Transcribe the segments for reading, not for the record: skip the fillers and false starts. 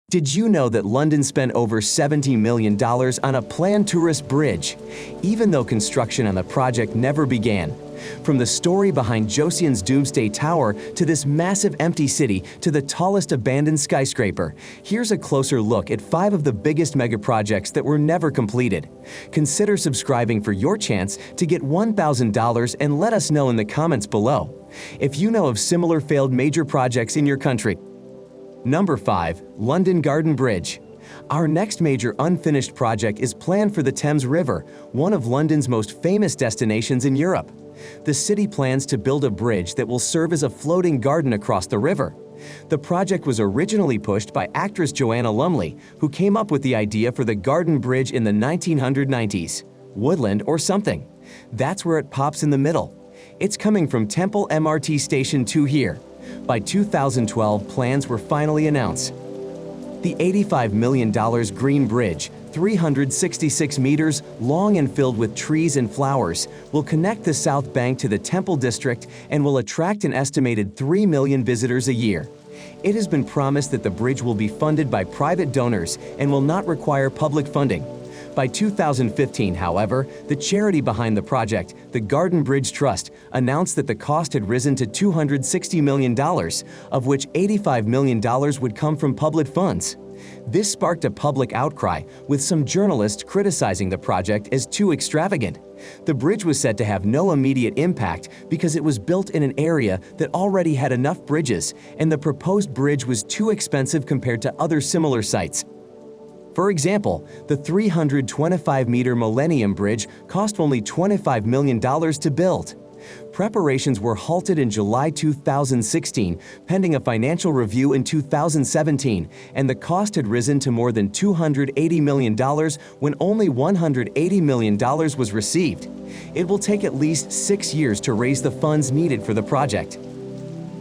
Did you know that London spent over $70 million on a planned tourist bridge, even though construction on the project never began? From the story behind Joseon's Doomsday Tower to this massive empty city to the tallest abandoned skyscraper, here's a closer look at 5 of the biggest megaprojects that were never completed. Consider subscribing for your chance to get $1,000 and let us know in the comments below if you know of similar failed major projects in your country. Number 5. London Garden Bridge. Our next major unfinished project is planned for the Thames River, one of London's most famous destinations in Europe. The city plans to build a bridge that will serve as a floating garden across the river. The project was originally pushed by actress Joanna Lumley, who came up with the idea for the garden bridge in the 1990s. Woodland or something. That's where it pops in the middle. It's coming from Temple MRT Station 2 here. By 2012, plans were finally announced. The $85 million Green Bridge, 366 meters long and filled with trees and flowers, will connect the South Bank to the Temple District and will attract an estimated 3 million visitors a year. It has been promised that the bridge will be funded by private donors and will not require public funding. By 2015, however, the charity behind the project, the Garden Bridge Trust, announced that the cost had risen to $260 million, of which $85 million would come from public funds. This sparked a public outcry, with some journalists criticizing the project as too extravagant. The bridge was said to have no immediate impact because it was built in an area that already had enough bridges, and the proposed bridge was too expensive compared to other similar sites. For example, the 325-meter Millennium Bridge cost only $25 million to build. Preparations were halted in July 2016, pending a financial review in 2017, and the cost had risen to more than $280 million when only $180 million was received. It will take at least 6 years to raise the funds needed for the project.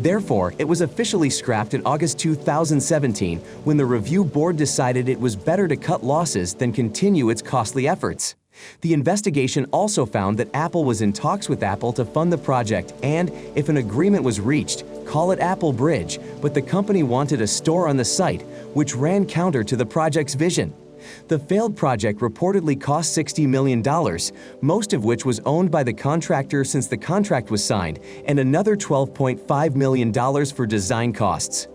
Therefore, it was officially scrapped in August 2017 when the review board decided it was better to cut losses than continue its costly efforts. The investigation also found that Apple was in talks with Apple to fund the project and, if an agreement was reached, call it Apple Bridge, but the company wanted a store on the site, which ran counter to the project's vision. The failed project reportedly cost $60 million, most of which was owned by the contractor since the contract was signed, and another $12.5 million for design costs.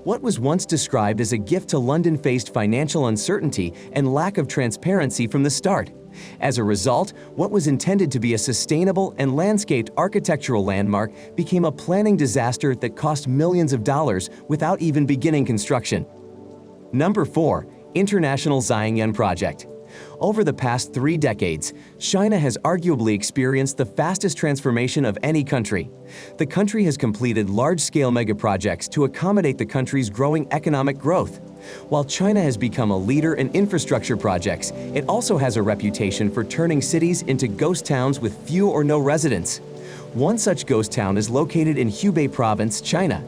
What was once described as a gift to London faced financial uncertainty and lack of transparency from the start. As a result, what was intended to be a sustainable and landscaped architectural landmark became a planning disaster that cost millions of dollars without even beginning construction. Number 4. International Zaangyan Project. Over the past 3 decades, China has arguably experienced the fastest transformation of any country. The country has completed large-scale megaprojects to accommodate the country's growing economic growth. While China has become a leader in infrastructure projects, it also has a reputation for turning cities into ghost towns with few or no residents. One such ghost town is located in Hubei Province, China.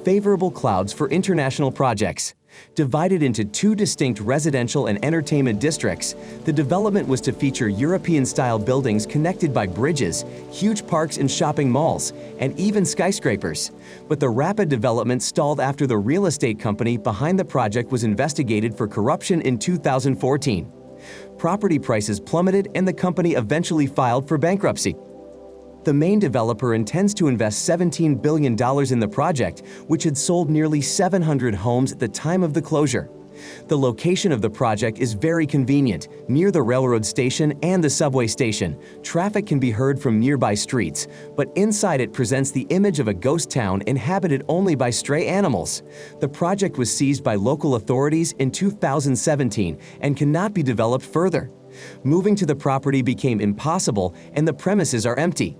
Favorable clouds for international projects. Divided into 2 distinct residential and entertainment districts, the development was to feature European-style buildings connected by bridges, huge parks and shopping malls, and even skyscrapers. But the rapid development stalled after the real estate company behind the project was investigated for corruption in 2014. Property prices plummeted and the company eventually filed for bankruptcy. The main developer intends to invest $17 billion in the project, which had sold nearly 700 homes at the time of the closure. The location of the project is very convenient, near the railroad station and the subway station. Traffic can be heard from nearby streets, but inside it presents the image of a ghost town inhabited only by stray animals. The project was seized by local authorities in 2017 and cannot be developed further. Moving to the property became impossible and the premises are empty.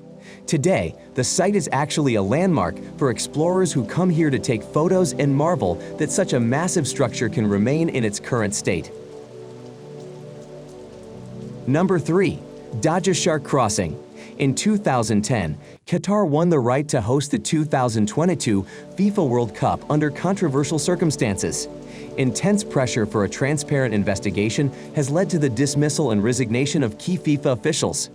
Today, the site is actually a landmark for explorers who come here to take photos and marvel that such a massive structure can remain in its current state. Number 3. Dodger Shark Crossing. In 2010, Qatar won the right to host the 2022 FIFA World Cup under controversial circumstances. Intense pressure for a transparent investigation has led to the dismissal and resignation of key FIFA officials.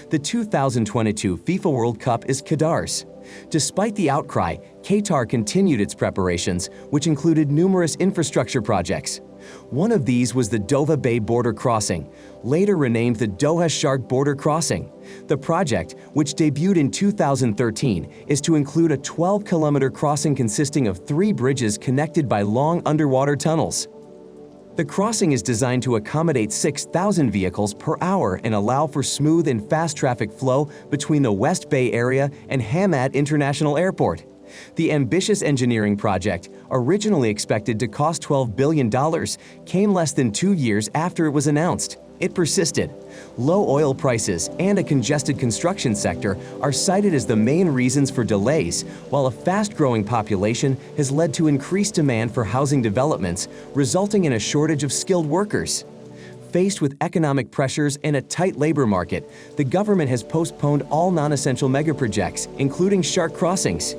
The 2022 FIFA World Cup is Qatar's. Despite the outcry, Qatar continued its preparations, which included numerous infrastructure projects. One of these was the Doha Bay Border Crossing, later renamed the Doha Shark Border Crossing. The project, which debuted in 2013, is to include a 12-kilometer crossing consisting of 3 bridges connected by long underwater tunnels. The crossing is designed to accommodate 6,000 vehicles per hour and allow for smooth and fast traffic flow between the West Bay area and Hamad International Airport. The ambitious engineering project, originally expected to cost $12 billion, came less than 2 years after it was announced. It persisted. Low oil prices and a congested construction sector are cited as the main reasons for delays, while a fast-growing population has led to increased demand for housing developments, resulting in a shortage of skilled workers. Faced with economic pressures and a tight labor market, the government has postponed all non-essential megaprojects, including shark crossings.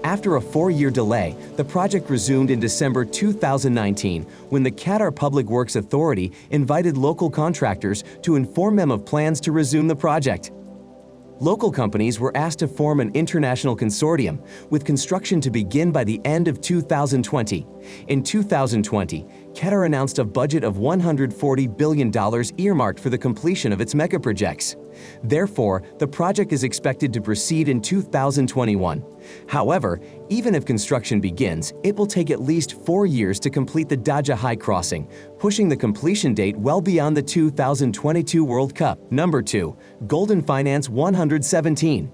After a 4-year delay, the project resumed in December 2019 when the Qatar Public Works Authority invited local contractors to inform them of plans to resume the project. Local companies were asked to form an international consortium, with construction to begin by the end of 2020. In 2020, Qatar announced a budget of $140 billion earmarked for the completion of its megaprojects. Therefore, the project is expected to proceed in 2021. However, even if construction begins, it will take at least 4 years to complete the Dajjah High Crossing, pushing the completion date well beyond the 2022 World Cup. Number 2. Golden Finance 117.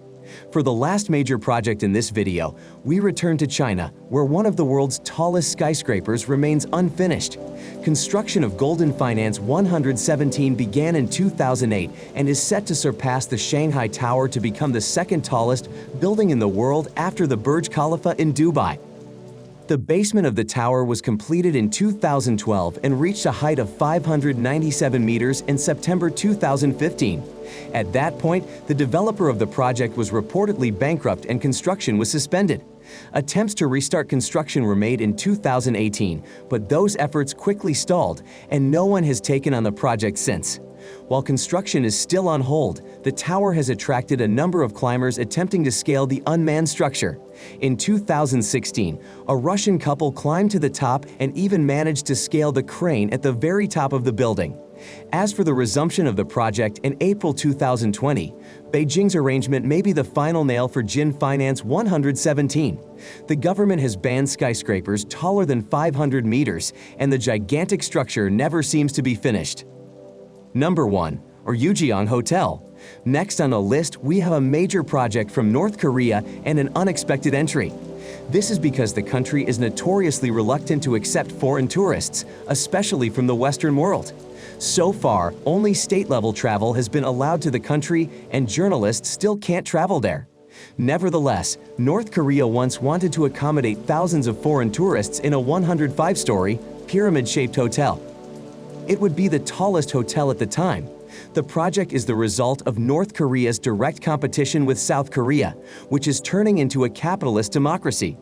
For the last major project in this video, we return to China, where one of the world's tallest skyscrapers remains unfinished. Construction of Golden Finance 117 began in 2008 and is set to surpass the Shanghai Tower to become the second tallest building in the world after the Burj Khalifa in Dubai. The basement of the tower was completed in 2012 and reached a height of 597 meters in September 2015. At that point, the developer of the project was reportedly bankrupt and construction was suspended. Attempts to restart construction were made in 2018, but those efforts quickly stalled, and no one has taken on the project since. While construction is still on hold, the tower has attracted a number of climbers attempting to scale the unmanned structure. In 2016, a Russian couple climbed to the top and even managed to scale the crane at the very top of the building. As for the resumption of the project in April 2020, Beijing's arrangement may be the final nail for Golden Finance 117. The government has banned skyscrapers taller than 500 meters, and the gigantic structure never seems to be finished. Number 1. Ryugyong Hotel. Next on the list, we have a major project from North Korea and an unexpected entry. This is because the country is notoriously reluctant to accept foreign tourists, especially from the Western world. So far, only state-level travel has been allowed to the country, and journalists still can't travel there. Nevertheless, North Korea once wanted to accommodate thousands of foreign tourists in a 105-story, pyramid-shaped hotel. It would be the tallest hotel at the time. The project is the result of North Korea's direct competition with South Korea, which is turning into a capitalist democracy.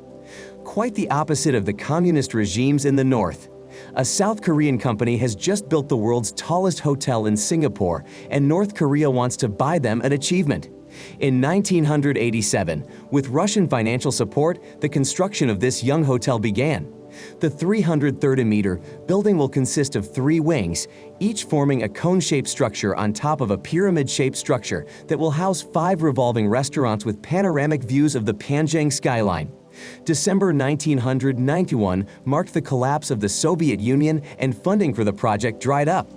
Quite the opposite of the communist regimes in the North. A South Korean company has just built the world's tallest hotel in Singapore, and North Korea wants to buy them an achievement. In 1987, with Russian financial support, the construction of this young hotel began. The 330-meter building will consist of 3 wings, each forming a cone-shaped structure on top of a pyramid-shaped structure that will house 5 revolving restaurants with panoramic views of the Panjang skyline. December 1991 marked the collapse of the Soviet Union, and funding for the project dried up.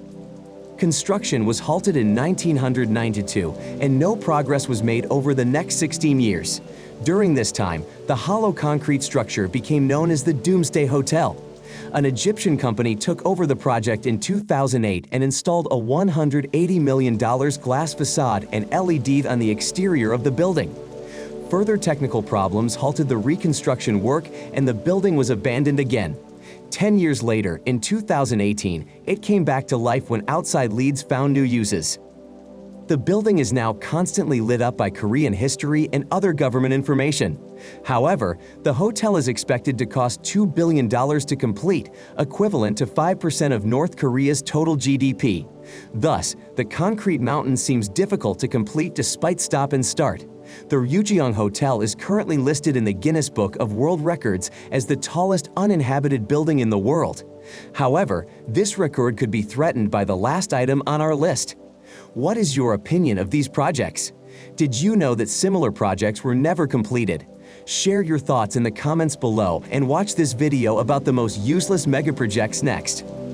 Construction was halted in 1992, and no progress was made over the next 16 years. During this time, the hollow concrete structure became known as the Doomsday Hotel. An Egyptian company took over the project in 2008 and installed a $180 million glass facade and LED on the exterior of the building. Further technical problems halted the reconstruction work, and the building was abandoned again. 10 years later, in 2018, it came back to life when outside leads found new uses. The building is now constantly lit up by Korean history and other government information. However, the hotel is expected to cost $2 billion to complete, equivalent to 5% of North Korea's total GDP. Thus, the concrete mountain seems difficult to complete despite stop and start. The Ryugyong Hotel is currently listed in the Guinness Book of World Records as the tallest uninhabited building in the world. However, this record could be threatened by the last item on our list. What is your opinion of these projects? Did you know that similar projects were never completed? Share your thoughts in the comments below and watch this video about the most useless megaprojects next.